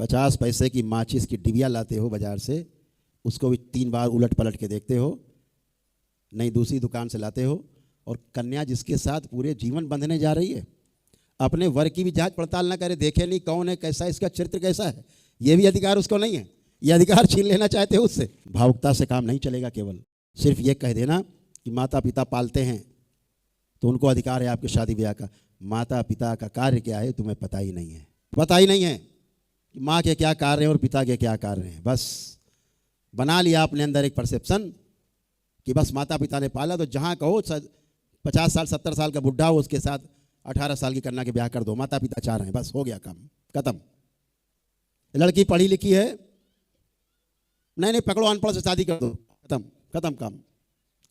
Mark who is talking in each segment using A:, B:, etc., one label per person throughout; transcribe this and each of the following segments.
A: 50 पैसे की माचिस की डिबिया लाते हो बाजार से, उसको भी 3 बार उलट पलट के देखते हो, नहीं दूसरी दुकान से लाते हो। और कन्या जिसके साथ पूरे जीवन बंधने जा रही है, अपने वर की भी जांच पड़ताल ना करे, देखे नहीं कौन है, कैसा है, इसका चरित्र कैसा है, ये भी अधिकार उसको नहीं है। ये अधिकार छीन लेना चाहते हो उससे। भावुकता से काम नहीं चलेगा। केवल सिर्फ ये कह देना कि माता पिता पालते हैं तो उनको अधिकार है आपके शादी ब्याह का। माता पिता का कार्य क्या है तुम्हें पता ही नहीं है। पता ही नहीं है कि माँ के क्या कार्य हैं और पिता के क्या कार्य हैं। बस बना लिया अपने अंदर एक परसेप्शन कि बस माता पिता ने पाला तो जहाँ कहो 50 साल 70 साल का बुढ़ा हो उसके साथ 18 साल की कन्या के ब्याह कर दो, माता पिता चाह रहे हैं, बस हो गया काम खत्म। लड़की पढ़ी लिखी है, नहीं पकड़ो अनपढ़ से शादी कर दो, खत्म खत्म काम।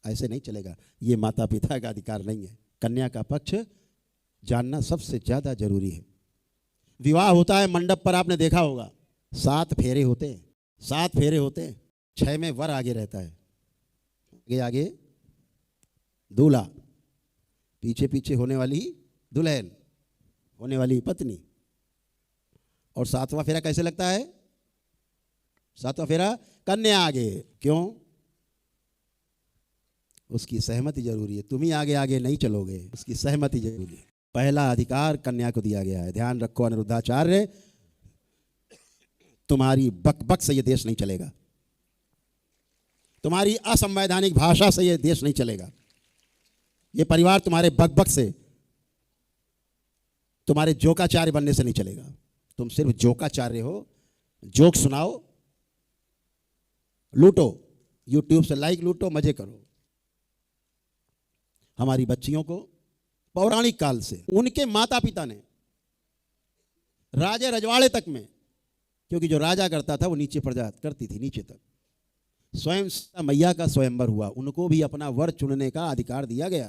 A: ऐसे नहीं चलेगा, ये माता पिता का अधिकार नहीं है। कन्या का पक्ष जानना सबसे ज़्यादा जरूरी है। विवाह होता है मंडप पर, आपने देखा होगा 7 फेरे होते हैं, 7 फेरे होते हैं। 6 में वर आगे रहता है, आगे आगे दूल्हा, पीछे पीछे होने वाली दुल्हन, होने वाली पत्नी। और 7वां फेरा कैसे लगता है? 7वां फेरा कन्या आगे। क्यों? उसकी सहमति जरूरी है। तुम ही आगे आगे नहीं चलोगे, उसकी सहमति जरूरी है। पहला अधिकार कन्या को दिया गया है। ध्यान रखो अनिरुद्धाचार्य, तुम्हारी बकबक से यह देश नहीं चलेगा, तुम्हारी असंवैधानिक भाषा से यह देश नहीं चलेगा, यह परिवार तुम्हारे बकबक से, तुम्हारे जोकाचार्य बनने से नहीं चलेगा। तुम सिर्फ जोकाचार्य हो, जोक सुनाओ, लूटो, यूट्यूब से लाइक लूटो, मजे करो। हमारी बच्चियों को पौराणिक काल से उनके माता पिता ने, राजे रजवाड़े तक में, क्योंकि जो राजा करता था वो नीचे प्रजा करती थी, नीचे तक, स्वयं मैया का स्वयंवर हुआ, उनको भी अपना वर चुनने का अधिकार दिया गया।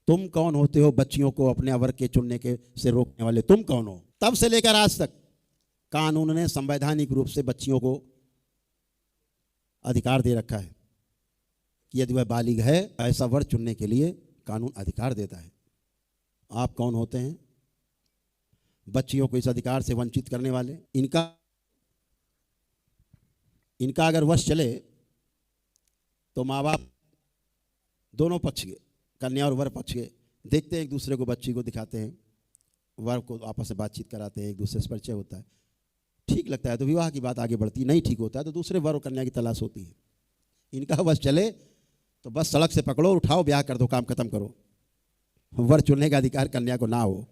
A: तुम कौन होते हो बच्चियों को अपने वर के चुनने के से रोकने वाले? तुम कौन हो? तब से लेकर आज तक कानून ने संवैधानिक रूप से बच्चियों को अधिकार दे रखा है कि यदि वह बालिग है, ऐसा वर चुनने के लिए कानून अधिकार देता है। आप कौन होते हैं बच्चियों को इस अधिकार से वंचित करने वाले? इनका अगर वश चले तो माँ बाप दोनों पक्ष के, कन्या और वर पक्ष के, देखते हैं एक दूसरे को, बच्ची को दिखाते हैं, वर को आपस में बातचीत कराते हैं, एक दूसरे से परिचय होता है, ठीक लगता है तो विवाह की बात आगे बढ़ती, नहीं ठीक होता है तो दूसरे वर और कन्या की तलाश होती है। इनका वश चले तो बस सड़क से पकड़ो, उठाओ, ब्याह कर दो, काम खत्म करो। वर चुनने का अधिकार कन्या को ना हो।